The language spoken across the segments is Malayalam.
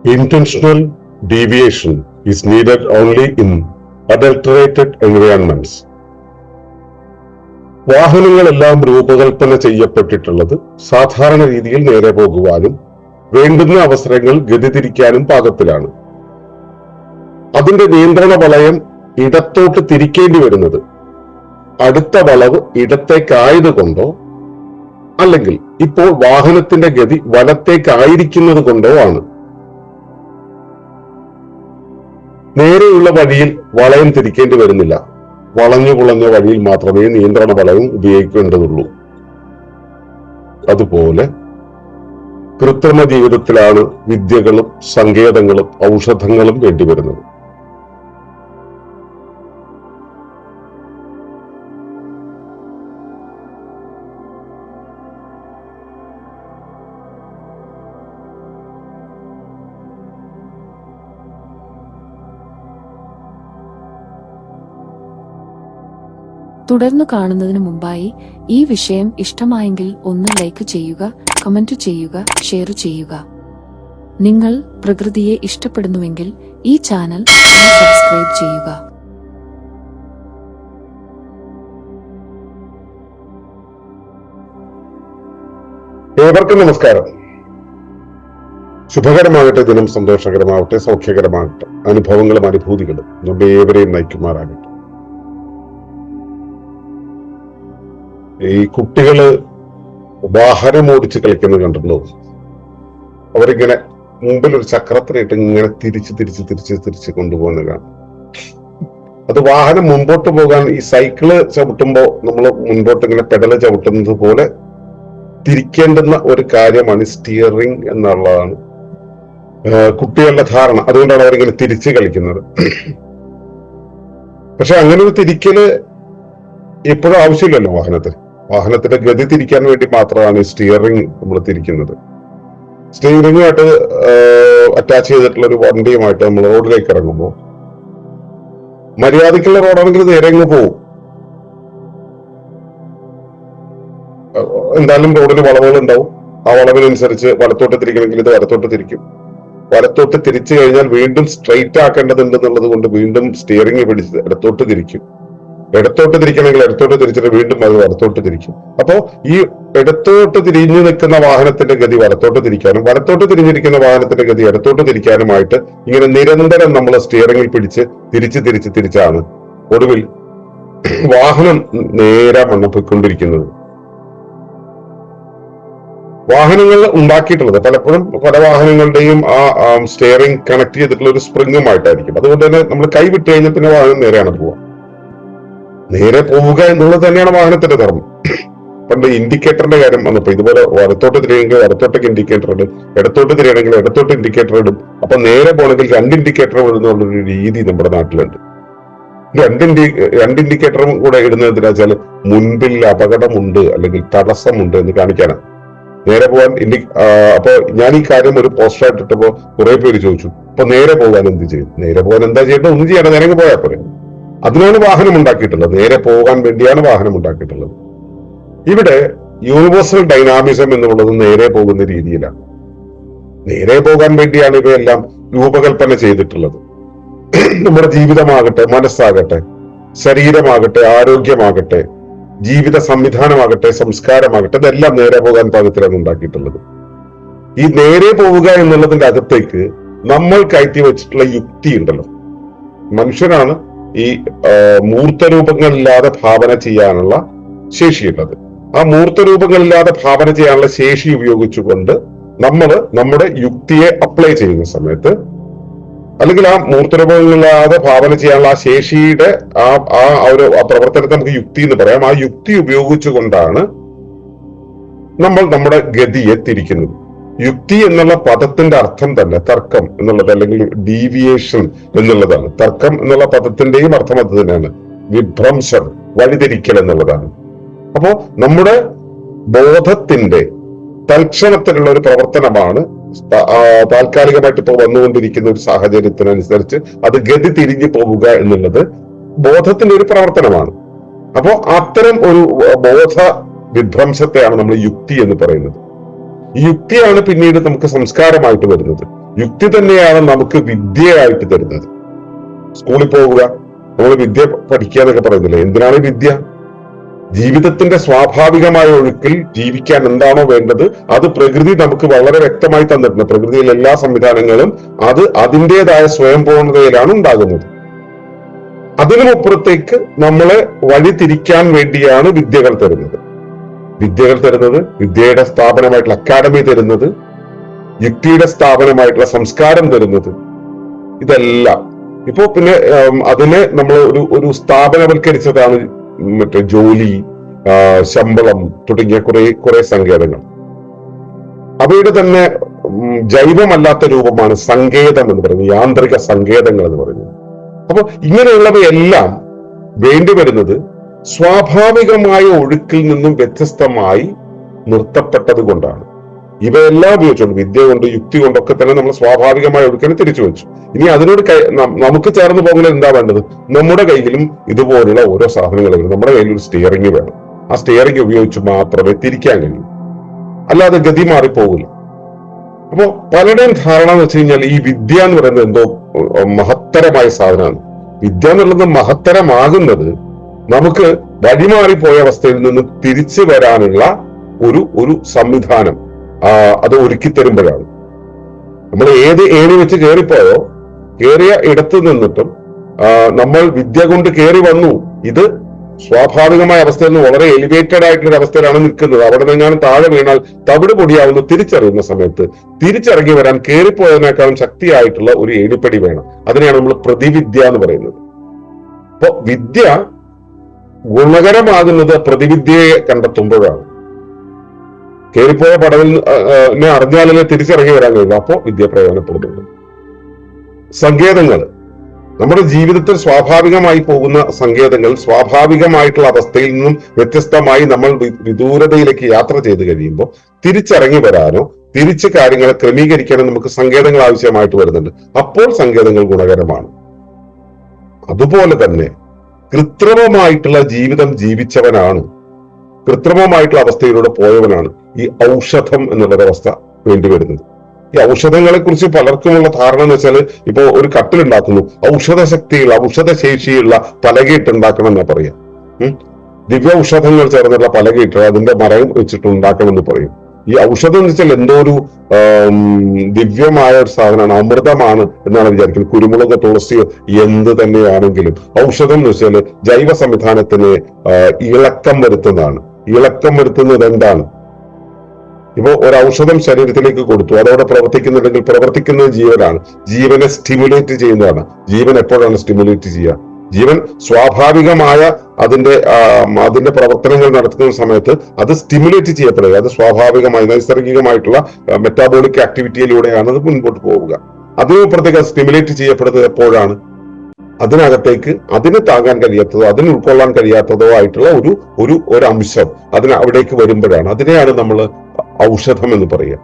Intentional deviation is needed only in adulterated environments. വാഹനങ്ങളെല്ലാം രൂപകൽപ്പന ചെയ്യപ്പെട്ടിട്ടുള്ളത് സാധാരണ രീതിയിൽ നേരെ പോകുവാനും വേണ്ടുന്ന അവസരങ്ങൾ ഗതിതിരിക്കാനും പാകത്തിലാണ്. അതിന്റെ നിയന്ത്രണ വലയം ഇടത്തോട്ട് തിരിക്കേണ്ടി വരുന്നത് അടുത്ത വളവ് ഇടത്തേക്കായതുകൊണ്ടോ അല്ലെങ്കിൽ ഇപ്പോൾ വാഹനത്തിന്റെ ഗതി വലത്തേക്കായിരിക്കുന്നത് കൊണ്ടോ ആണ്. നേരെയുള്ള വഴിയിൽ വളയം തിരിക്കേണ്ടി വരുന്നില്ല. വളഞ്ഞു കുളഞ്ഞ വഴിയിൽ മാത്രമേ നിയന്ത്രണ വലയം ഉപയോഗിക്കേണ്ടതുള്ളൂ. അതുപോലെ കൃത്രിമ ജീവിതത്തിലാണ് വിദ്യകളും സങ്കേതങ്ങളും ഔഷധങ്ങളും വേണ്ടിവരുന്നത്. തുടർന്നു കാണുന്നതിന് മുമ്പായി ഈ വിഷയം ഇഷ്ടമായെങ്കിൽ ഒന്ന് ലൈക്ക് ചെയ്യുക, കമന്റ് ചെയ്യുക, ഷെയർ ചെയ്യുക. നിങ്ങൾ പ്രകൃതിയെ ഇഷ്ടപ്പെടുന്നുവെങ്കിൽ ഈ ചാനൽ സബ്സ്ക്രൈബ് ചെയ്യുക. ഏവർക്കും നമസ്കാരം. ശുഭകരമാകട്ടെ, ദിനം സന്തോഷകരമാവട്ടെ, സൗഖ്യകരമാകട്ടെ, അനുഭവങ്ങളും അനുഭൂതികളും നമ്മുടെ ഏവരെയും നയിക്കുമാറാകട്ടെ. ഈ കുട്ടികള് വാഹനം ഓടിച്ച് കളിക്കുന്നത് കണ്ടിട്ടുണ്ടോ? അവരിങ്ങനെ മുമ്പിൽ ഒരു ചക്രത്തിനായിട്ട് ഇങ്ങനെ തിരിച്ച് കൊണ്ടുപോകുന്നത് കാണാം. അത് വാഹനം മുമ്പോട്ട് പോകാൻ ഈ സൈക്കിള് ചവിട്ടുമ്പോ നമ്മൾ മുൻപോട്ട് ഇങ്ങനെ പെഡല് ചവിട്ടുന്നത് പോലെ തിരിക്കേണ്ടുന്ന ഒരു കാര്യമാണ് സ്റ്റിയറിംഗ് എന്നുള്ളതാണ് കുട്ടികളുടെ ധാരണ. അതുകൊണ്ടാണ് അവരിങ്ങനെ തിരിച്ച് കളിക്കുന്നത്. പക്ഷെ അങ്ങനെ ഒരു തിരിക്കല് എപ്പോഴും ആവശ്യമില്ലല്ലോ. വാഹനത്തിന്റെ ഗതി തിരിക്കാൻ വേണ്ടി മാത്രമാണ് സ്റ്റിയറിംഗ് നമ്മൾ തിരിക്കുന്നത്. സ്റ്റിയറിംഗുമായിട്ട് അറ്റാച്ച് ചെയ്തിട്ടുള്ള ഒരു വണ്ടിയുമായിട്ട് നമ്മൾ റോഡിലേക്ക് ഇറങ്ങുമ്പോൾ മര്യാദക്കുള്ള റോഡാണെങ്കിൽ നേരെ അങ്ങ് പോവും. എന്തായാലും റോഡിന് വളവുകൾ ഉണ്ടാവും. ആ വളവിനനുസരിച്ച് വലത്തോട്ട് തിരിക്കണമെങ്കിൽ ഇത് വലത്തോട്ട് തിരിക്കും. വലത്തോട്ട് തിരിച്ചു കഴിഞ്ഞാൽ വീണ്ടും സ്ട്രെയിറ്റ് ആക്കേണ്ടതുണ്ട് എന്നുള്ളത് കൊണ്ട് വീണ്ടും സ്റ്റിയറിംഗ് പിടിച്ച് ഇടത്തോട്ട് തിരിക്കും. ഇടത്തോട്ട് തിരിക്കണമെങ്കിൽ ഇടത്തോട്ട് തിരിച്ചിട്ട് വീണ്ടും അത് വലത്തോട്ട് തിരിക്കും. അപ്പോ ഈ ഇടത്തോട്ട് തിരിഞ്ഞു നിൽക്കുന്ന വാഹനത്തിന്റെ ഗതി വലത്തോട്ട് തിരിക്കാനും വലത്തോട്ട് തിരിഞ്ഞിരിക്കുന്ന വാഹനത്തിന്റെ ഗതി ഇടത്തോട്ട് തിരിക്കാനുമായിട്ട് ഇങ്ങനെ നിരന്തരം നമ്മൾ സ്റ്റിയറിംഗിൽ പിടിച്ച് തിരിച്ചാണ് ഒടുവിൽ വാഹനം നേരെ പോയിക്കൊണ്ടിരിക്കുന്നത്. വാഹനങ്ങൾ ഉണ്ടാക്കിയിട്ടുള്ളത് പലപ്പോഴും പല വാഹനങ്ങളുടെയും ആ സ്റ്റിയറിംഗ് കണക്ട് ചെയ്തിട്ടുള്ള ഒരു സ്പ്രിങ്ങുമായിട്ടായിരിക്കും. അതുകൊണ്ട് തന്നെ നമ്മൾ കൈ വിട്ട് കഴിഞ്ഞാൽ പിന്നെ വാഹനം നേരെയാണ് പോവുക. നേരെ പോവുക എന്നുള്ളത് തന്നെയാണ് വാഹനത്തിന്റെ ധർമ്മം. പണ്ട് ഇൻഡിക്കേറ്ററിന്റെ കാര്യം വന്നപ്പോ ഇതുപോലെ വലത്തോട്ട് തിരിയെങ്കിൽ വലത്തോട്ടേക്ക് ഇൻഡിക്കേറ്റർ ഇടും, ഇടത്തോട്ട് തിരിയണമെങ്കിൽ ഇടത്തോട്ട് ഇൻഡിക്കേറ്റർ ഇടും. അപ്പൊ നേരെ പോകണമെങ്കിൽ 2 ഇൻഡിക്കേറ്റർ ഇടുന്നുള്ളൊരു രീതി നമ്മുടെ നാട്ടിലുണ്ട്. 2 ഇൻഡിക്കേറ്ററും കൂടെ ഇടുന്നത് എന്തിനാ വെച്ചാൽ മുൻപിൽ അപകടമുണ്ട് അല്ലെങ്കിൽ തടസ്സമുണ്ട് എന്ന് കാണിക്കാനാണ്. നേരെ പോകാൻ അപ്പൊ ഞാൻ ഈ കാര്യം ഒരു പോസ്റ്ററായിട്ട് ഇട്ടപ്പോ കുറെ പേര് ചോദിച്ചു, അപ്പൊ നേരെ പോകാൻ എന്ത് ചെയ്യും? നേരെ പോകാൻ എന്താ ചെയ്യേണ്ടത്? ഒന്നും ചെയ്യണം, നേരെ പോയാൽ പോരെ. അതിനാണ് വാഹനം ഉണ്ടാക്കിയിട്ടുള്ളത്. നേരെ പോകാൻ വേണ്ടിയാണ് വാഹനം ഉണ്ടാക്കിയിട്ടുള്ളത്. ഇവിടെ യൂണിവേഴ്സൽ ഡൈനാമിസം എന്നുള്ളത് നേരെ പോകുന്ന രീതിയിലാണ്. നേരെ പോകാൻ വേണ്ടിയാണ് ഇവയെല്ലാം രൂപകൽപ്പന ചെയ്തിട്ടുള്ളത്. നമ്മുടെ ജീവിതമാകട്ടെ, മനസ്സാകട്ടെ, ശരീരമാകട്ടെ, ആരോഗ്യമാകട്ടെ, ജീവിത സംവിധാനമാകട്ടെ, സംസ്കാരമാകട്ടെ, ഇതെല്ലാം നേരെ പോകാൻ പാകത്തിലാണ് ഉണ്ടാക്കിയിട്ടുള്ളത്. ഈ നേരെ പോവുക എന്നുള്ളതിന്റെ അകത്തേക്ക് നമ്മൾ കയറ്റി വെച്ചിട്ടുള്ള യുക്തി ഉണ്ടല്ലോ. മനുഷ്യനാണ് ഈ മൂർത്തരൂപങ്ങളില്ലാതെ ഭാവന ചെയ്യാനുള്ള ശേഷിയുള്ളത്. ആ മൂർത്തരൂപങ്ങളില്ലാതെ ഭാവന ചെയ്യാനുള്ള ശേഷി ഉപയോഗിച്ചുകൊണ്ട് നമ്മൾ നമ്മുടെ യുക്തിയെ അപ്ലൈ ചെയ്യുന്ന സമയത്ത്, അല്ലെങ്കിൽ ആ മൂർത്തരൂപങ്ങളില്ലാതെ ഭാവന ചെയ്യാനുള്ള ആ ശേഷിയുടെ ആ ഒരു പ്രവർത്തനത്തെ നമുക്ക് യുക്തി എന്ന് പറയാം. ആ യുക്തി ഉപയോഗിച്ചുകൊണ്ടാണ് നമ്മൾ നമ്മുടെ ഗതിയെ തിരിക്കുന്നത്. യുക്തി എന്നുള്ള പദത്തിന്റെ അർത്ഥം തന്നെ തർക്കം എന്നുള്ളത്, അല്ലെങ്കിൽ ഡീവിയേഷൻ എന്നുള്ളതാണ്. തർക്കം എന്നുള്ള പദത്തിന്റെയും അർത്ഥം അത് തന്നെയാണ്. വിഭ്രംശം, വഴിതിരിക്കൽ എന്നുള്ളതാണ്. അപ്പോ നമ്മുടെ ബോധത്തിന്റെ തൽക്ഷണത്തിലുള്ള ഒരു പ്രവർത്തനമാണ് താൽക്കാലികമായിട്ട് ഇപ്പോൾ വന്നുകൊണ്ടിരിക്കുന്ന ഒരു സാഹചര്യത്തിനനുസരിച്ച് അത് ഗതി തിരിഞ്ഞു പോവുക എന്നുള്ളത് ബോധത്തിന്റെ ഒരു പ്രവർത്തനമാണ്. അപ്പോ അത്തരം ഒരു ബോധ വിഭ്രംശത്തെയാണ് നമ്മൾ യുക്തി എന്ന് പറയുന്നത്. ഈ യുക്തിയാണ് പിന്നീട് നമുക്ക് സംസ്കാരമായിട്ട് വരുന്നത്. യുക്തി തന്നെയാണ് നമുക്ക് വിദ്യയായിട്ട് തരുന്നത്. സ്കൂളിൽ പോവുക, നമ്മൾ വിദ്യ പഠിക്കുക എന്നൊക്കെ പറയുന്നില്ലേ, എന്തിനാണ് വിദ്യ? ജീവിതത്തിന്റെ സ്വാഭാവികമായ ഒഴുക്കിൽ ജീവിക്കാൻ എന്താണോ വേണ്ടത് അത് പ്രകൃതി നമുക്ക് വളരെ വ്യക്തമായി തന്നിട്ടുണ്ട്. പ്രകൃതിയിലെ എല്ലാ സംവിധാനങ്ങളും അത് അതിൻ്റെതായ സ്വയംപൂർണതയിലാണ് ഉണ്ടാകുന്നത്. അതിനുമപ്പുറത്തേക്ക് നമ്മളെ വഴി തിരിക്കാൻ വേണ്ടിയാണ് വിദ്യകൾ തരുന്നത്. വിദ്യയുടെ സ്ഥാപനമായിട്ടുള്ള അക്കാഡമി തരുന്നത്, യുക്തിയുടെ സ്ഥാപനമായിട്ടുള്ള സംസ്കാരം തരുന്നത്, ഇതെല്ലാം ഇപ്പോ പിന്നെ അതിനെ നമ്മൾ ഒരു സ്ഥാപനവൽക്കരിച്ചതാണ് മറ്റേ ജോലി, ശമ്പളം തുടങ്ങിയ കുറെ സങ്കേതങ്ങൾ. അവയുടെ തന്നെ ജൈവമല്ലാത്ത രൂപമാണ് സങ്കേതം എന്ന് പറയുന്നത്, യാന്ത്രിക സങ്കേതങ്ങൾ എന്ന് പറയുന്നത്. അപ്പൊ ഇങ്ങനെയുള്ളവയെല്ലാം വേണ്ടിവരുന്നത് സ്വാഭാവികമായ ഒഴുക്കിൽ നിന്നും വ്യത്യസ്തമായി നിർത്തപ്പെട്ടത് കൊണ്ടാണ്. ഇവയെല്ലാം ഉപയോഗിച്ചുകൊണ്ട് വിദ്യ കൊണ്ട് യുക്തി കൊണ്ടൊക്കെ തന്നെ നമ്മൾ സ്വാഭാവികമായ ഒഴുക്കിനെ തിരിച്ചു വെച്ചു. ഇനി അതിനോട് നമുക്ക് ചേർന്ന് പോകുന്നത് എന്താ വേണ്ടത്? നമ്മുടെ കയ്യിലും ഇതുപോലുള്ള ഓരോ സാധനങ്ങൾ വരും. നമ്മുടെ കയ്യിൽ ഒരു സ്റ്റിയറിംഗ് വേണം. ആ സ്റ്റിയറിംഗ് ഉപയോഗിച്ച് മാത്രമേ തിരിക്കാൻ കഴിയൂ, അല്ലാതെ ഗതി മാറിപ്പോകില്ല. അപ്പോ പലരുടെയും ധാരണ എന്ന് വെച്ച് കഴിഞ്ഞാൽ ഈ വിദ്യ എന്ന് പറയുന്നത് എന്തോ മഹത്തരമായ സാധനമാണ്. വിദ്യ എന്നുള്ളത് മഹത്തരമാകുന്നത് നമുക്ക് വഴിമാറിപ്പോയ അവസ്ഥയിൽ നിന്ന് തിരിച്ചു വരാനുള്ള ഒരു സംവിധാനം അത് ഒരുക്കി തരുമ്പോഴാണ്. നമ്മൾ ഏത് ഏണി വെച്ച് കയറിപ്പോയോ, കയറിയ ഇടത്ത് നിന്നിട്ടും നമ്മൾ വിദ്യ കൊണ്ട് കയറി വന്നു, ഇത് സ്വാഭാവികമായ അവസ്ഥയിൽ നിന്ന് വളരെ എലിവേറ്റഡ് ആയിട്ടുള്ള അവസ്ഥയിലാണ് നിൽക്കുന്നത്. അവിടെ നിന്നെങ്ങാനും താഴെ വീണാൽ തവിട് പൊടിയാവുന്ന തിരിച്ചറിയുന്ന സമയത്ത് തിരിച്ചിറങ്ങി വരാൻ കയറിപ്പോയതിനേക്കാളും ശക്തിയായിട്ടുള്ള ഒരു ഏണിപ്പടി വേണം. അതിനെയാണ് നമ്മൾ പ്രതിവിദ്യ എന്ന് പറയുന്നത്. അപ്പൊ വിദ്യ ഗുണകരമാകുന്നത് പ്രതിവിദ്യയെ കണ്ടെത്തുമ്പോഴാണ്. കയറിപ്പോയ പടവിനെ അറിഞ്ഞാലേ തിരിച്ചിറങ്ങി വരാൻ കഴിയില്ല. അപ്പോൾ വിദ്യ പ്രയോജനപ്പെടുന്നുണ്ട്. സങ്കേതങ്ങൾ, നമ്മുടെ ജീവിതത്തിൽ സ്വാഭാവികമായി പോകുന്ന സങ്കേതങ്ങൾ, സ്വാഭാവികമായിട്ടുള്ള അവസ്ഥയിൽ നിന്നും വ്യത്യസ്തമായി നമ്മൾ വിദൂരതയിലേക്ക് യാത്ര ചെയ്ത് കഴിയുമ്പോൾ തിരിച്ചിറങ്ങി വരാനോ തിരിച്ച് കാര്യങ്ങളെ ക്രമീകരിക്കാനോ നമുക്ക് സങ്കേതങ്ങൾ ആവശ്യമായിട്ട് വരുന്നുണ്ട്. അപ്പോൾ സങ്കേതങ്ങൾ ഗുണകരമാണ്. അതുപോലെ തന്നെ കൃത്രിമമായിട്ടുള്ള ജീവിതം ജീവിച്ചവനാണ്, കൃത്രിമമായിട്ടുള്ള അവസ്ഥയിലൂടെ പോയവനാണ് ഈ ഔഷധം എന്നുള്ളൊരവസ്ഥ വേണ്ടി വരുന്നത്. ഈ ഔഷധങ്ങളെ കുറിച്ച് പലർക്കുമുള്ള ധാരണ എന്ന് വെച്ചാൽ, ഇപ്പോ ഒരു കട്ടിലുണ്ടാക്കുന്നു, ഔഷധശക്തിയുള്ള ഔഷധശേഷിയുള്ള പലകയിട്ട് ഉണ്ടാക്കണം എന്നാ പറയാം. ദിവ്യ ഔഷധങ്ങൾ ചേർന്നുള്ള പലകയിട്ട് അതിന്റെ മരം വെച്ചിട്ട് ഉണ്ടാക്കണം എന്ന് പറയും. ഈ ഔഷധം എന്ന് വെച്ചാൽ എന്തോ ഒരു ദിവ്യമായ ഒരു സാധനമാണ്, അമൃതമാണ് എന്നാണ് വിചാരിക്കുന്നത്. കുരുമുളക്, തുളസിയോ എന്ത് തന്നെയാണെങ്കിലും ഔഷധം എന്ന് വെച്ചാൽ ജൈവ സംവിധാനത്തിന് ഇളക്കം വരുത്തുന്നതാണ്. ഇളക്കം വരുത്തുന്നത് എന്താണ്? ഇപ്പോ ഒരു ഔഷധം ശരീരത്തിലേക്ക് കൊടുത്തു, അതോടെ പ്രവർത്തിക്കുന്നുണ്ടെങ്കിൽ പ്രവർത്തിക്കുന്നത് ജീവനാണ്. ജീവനെ സ്റ്റിമുലേറ്റ് ചെയ്യുന്നതാണ്. ജീവൻ എപ്പോഴാണ് സ്റ്റിമുലേറ്റ് ചെയ്യുക? ജീവൻ സ്വാഭാവികമായ അതിന്റെ പ്രവർത്തനങ്ങൾ നടത്തുന്ന സമയത്ത് അത് സ്റ്റിമുലേറ്റ് ചെയ്യപ്പെടുക. അത് സ്വാഭാവികമായി നൈസർഗികമായിട്ടുള്ള മെറ്റാബോളിക് ആക്ടിവിറ്റിയിലൂടെയാണ് അത് മുൻപോട്ട് പോവുക. അതിനപ്പുറത്തേക്ക് അത് സ്റ്റിമുലേറ്റ് ചെയ്യപ്പെടുന്നത് എപ്പോഴാണ്? അതിനകത്തേക്ക് അതിന് താങ്ങാൻ കഴിയാത്തതോ അതിന് ഉൾക്കൊള്ളാൻ കഴിയാത്തതോ ആയിട്ടുള്ള ഒരു അംശം അവിടേക്ക് വരുമ്പോഴാണ്. അതിനെയാണ് നമ്മൾ ഔഷധം എന്ന് പറയുക.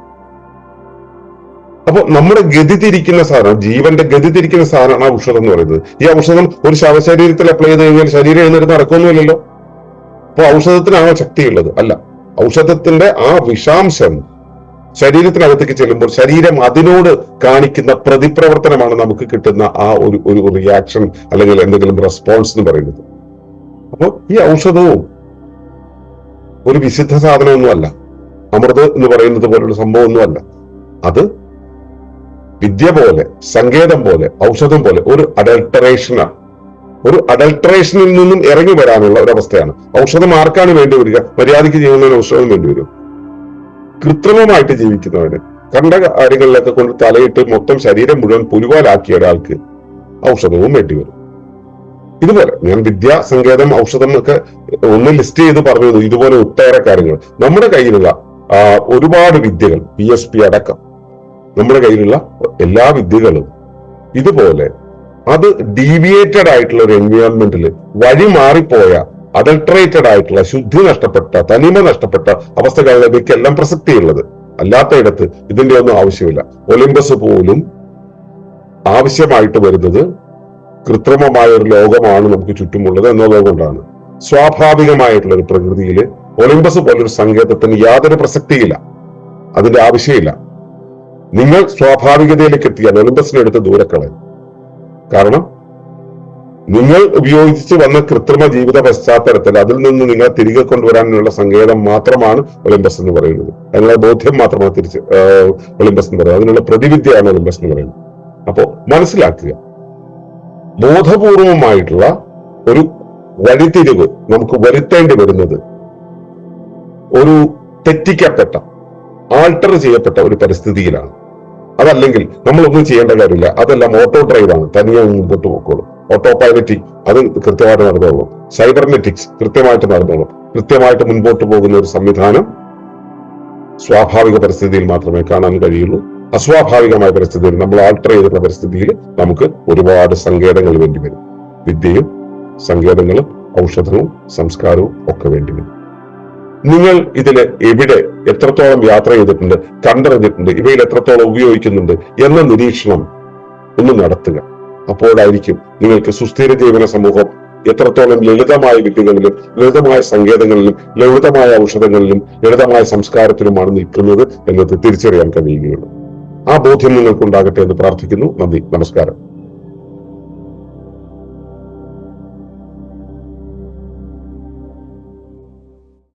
അപ്പൊ നമ്മുടെ ഗതി തിരിക്കുന്ന സാധനം, ജീവന്റെ ഗതി തിരിക്കുന്ന സാധനമാണ് ഔഷധം എന്ന് പറയുന്നത്. ഈ ഔഷധം ഒരു ശവശരീരത്തിൽ അപ്ലൈ ചെയ്ത് കഴിഞ്ഞാൽ ശരീരം എഴുന്നേറ്റ് നടക്കൊന്നുമില്ലല്ലോ. അപ്പൊ ഔഷധത്തിനാണോ ശക്തിയുള്ളത്? അല്ല. ഔഷധത്തിന്റെ ആ വിഷാംശം ശരീരത്തിനകത്തേക്ക് ചെല്ലുമ്പോൾ ശരീരം അതിനോട് കാണിക്കുന്ന പ്രതിപ്രവർത്തനമാണ് നമുക്ക് കിട്ടുന്ന ആ ഒരു റിയാക്ഷൻ അല്ലെങ്കിൽ എന്തെങ്കിലും റെസ്പോൺസ് എന്ന് പറയുന്നത്. അപ്പൊ ഈ ഔഷധവും ഒരു വിശുദ്ധ സാധനമൊന്നുമല്ല, അമൃത് എന്ന് പറയുന്നത് പോലുള്ള സംഭവമൊന്നുമല്ല. അത് വിദ്യ പോലെ, സങ്കേതം പോലെ, ഔഷധം പോലെ ഒരു അഡൾട്ടറേഷനാണ്. ഒരു അഡൾട്ടറേഷനിൽ നിന്നും ഇറങ്ങി വരാനുള്ള ഒരവസ്ഥയാണ്. ഔഷധം ആർക്കാണ് വേണ്ടി വരിക? മര്യാദയ്ക്ക് ചെയ്യുന്നതിന് ഔഷധം വേണ്ടി വരും. കൃത്രിമമായിട്ട് ജീവിക്കുന്നവന്, കണ്ട കാര്യങ്ങളിലൊക്കെ കൊണ്ട് തലയിട്ട് മൊത്തം ശരീരം മുഴുവൻ പുലിവാലാക്കിയ ഒരാൾക്ക് ഔഷധവും വേണ്ടി വരും. ഇതുപോലെ ഞാൻ വിദ്യ, സങ്കേതം, ഔഷധം ഒക്കെ ഒന്ന് ലിസ്റ്റ് ചെയ്ത് പറഞ്ഞു. ഇതുപോലെ ഒട്ടേറെ കാര്യങ്ങൾ നമ്മുടെ കയ്യിലുള്ള ഒരുപാട് വിദ്യകൾ, PSP അടക്കം നമ്മുടെ കയ്യിലുള്ള എല്ലാ വിദ്യകളും ഇതുപോലെ അത് ഡീവിയേറ്റഡ് ആയിട്ടുള്ള ഒരു എൻവയോൺമെന്റിൽ വഴി മാറിപ്പോയ, അഡൾട്ടറേറ്റഡ് ആയിട്ടുള്ള, ശുദ്ധി നഷ്ടപ്പെട്ട, തനിമ നഷ്ടപ്പെട്ട അവസ്ഥകളിലേക്കെല്ലാം പ്രസക്തിയുള്ളത്. അല്ലാത്തയിടത്ത് ഇതിന്റെ ഒന്നും ആവശ്യമില്ല. ഒളിമ്പസ് പോലും ആവശ്യമായിട്ട് വരുന്നത് കൃത്രിമമായ ഒരു ലോകമാണ് നമുക്ക് ചുറ്റുമുള്ളത് എന്നതുകൊണ്ടാണ്. സ്വാഭാവികമായിട്ടുള്ള ഒരു പ്രകൃതിയിൽ ഒളിമ്പസ് പോലൊരു സങ്കേതത്തിന് യാതൊരു പ്രസക്തിയില്ല, അതിന്റെ ആവശ്യമില്ല. നിങ്ങൾ സ്വാഭാവികതയിലേക്ക് എത്തിയാൽ ഒളിമ്പസിനെടുത്ത് ദൂരക്കളയും. കാരണം നിങ്ങൾ ഉപയോഗിച്ച് വന്ന കൃത്രിമ ജീവിത പശ്ചാത്തലത്തിൽ അതിൽ നിന്ന് നിങ്ങളെ തിരികെ കൊണ്ടുവരാനുള്ള സങ്കേതം മാത്രമാണ് ഒളിമ്പസ് എന്ന് പറയുന്നത്. അതിനുള്ള ബോധ്യം മാത്രമാണ് ഒളിമ്പസ് എന്ന് പറയുന്നത്. അതിനുള്ള പ്രതിവിദ്യയാണ് ഒളിമ്പസ് എന്ന് പറയുന്നത്. അപ്പോ മനസ്സിലാക്കുക, ബോധപൂർവമായിട്ടുള്ള ഒരു വഴിത്തിരിവ് നമുക്ക് വരുത്തേണ്ടി വരുന്നത് ഒരു തെറ്റിക്കപ്പെട്ട, ആൾട്ടർ ചെയ്യപ്പെട്ട ഒരു പരിസ്ഥിതിയിലാണ്. അതല്ലെങ്കിൽ നമ്മളൊന്നും ചെയ്യേണ്ട കാര്യമില്ല. അതെല്ലാം ഓട്ടോ ഡ്രൈവാണ്, തനിയെ മുമ്പോട്ട് പോയിക്കോളും. ഓട്ടോ പൈലറ്റിംഗ് അത് കൃത്യമായിട്ട് നടന്നോളും. സൈബർനെറ്റിക്സ് കൃത്യമായിട്ട് നടന്നോളും. കൃത്യമായിട്ട് മുൻപോട്ട് പോകുന്ന ഒരു സംവിധാനം സ്വാഭാവിക പരിസ്ഥിതിയിൽ മാത്രമേ കാണാൻ കഴിയുള്ളൂ. അസ്വാഭാവികമായ പരിസ്ഥിതിയിൽ, നമ്മൾ ആൾട്ടർ ചെയ്തിട്ടുള്ള പരിസ്ഥിതിയിൽ നമുക്ക് ഒരുപാട് സങ്കേതങ്ങൾ വേണ്ടി വരും. വിദ്യയും സങ്കേതങ്ങളും ഔഷധവും സംസ്കാരവും ഒക്കെ വേണ്ടി വരും. നിങ്ങൾ ഇതില് എവിടെ എത്രത്തോളം യാത്ര ചെയ്തിട്ടുണ്ട്, കണ്ടറിഞ്ഞിട്ടുണ്ട്, ഇവയിൽ എത്രത്തോളം ഉപയോഗിക്കുന്നുണ്ട് എന്ന നിരീക്ഷണം ഒന്ന് നടത്തുക. അപ്പോഴായിരിക്കും നിങ്ങൾക്ക് സുസ്ഥിര ജീവന സമൂഹം എത്രത്തോളം ലളിതമായ വിദ്യകളിലും ലളിതമായ സങ്കേതങ്ങളിലും ലളിതമായ ഔഷധങ്ങളിലും ലളിതമായ സംസ്കാരത്തിലുമാണ് നിൽക്കുന്നത് എന്നത് തിരിച്ചറിയാൻ കഴിയുകയുള്ളൂ. ആ ബോധ്യം നിങ്ങൾക്കുണ്ടാകട്ടെ എന്ന് പ്രാർത്ഥിക്കുന്നു. നന്ദി, നമസ്കാരം.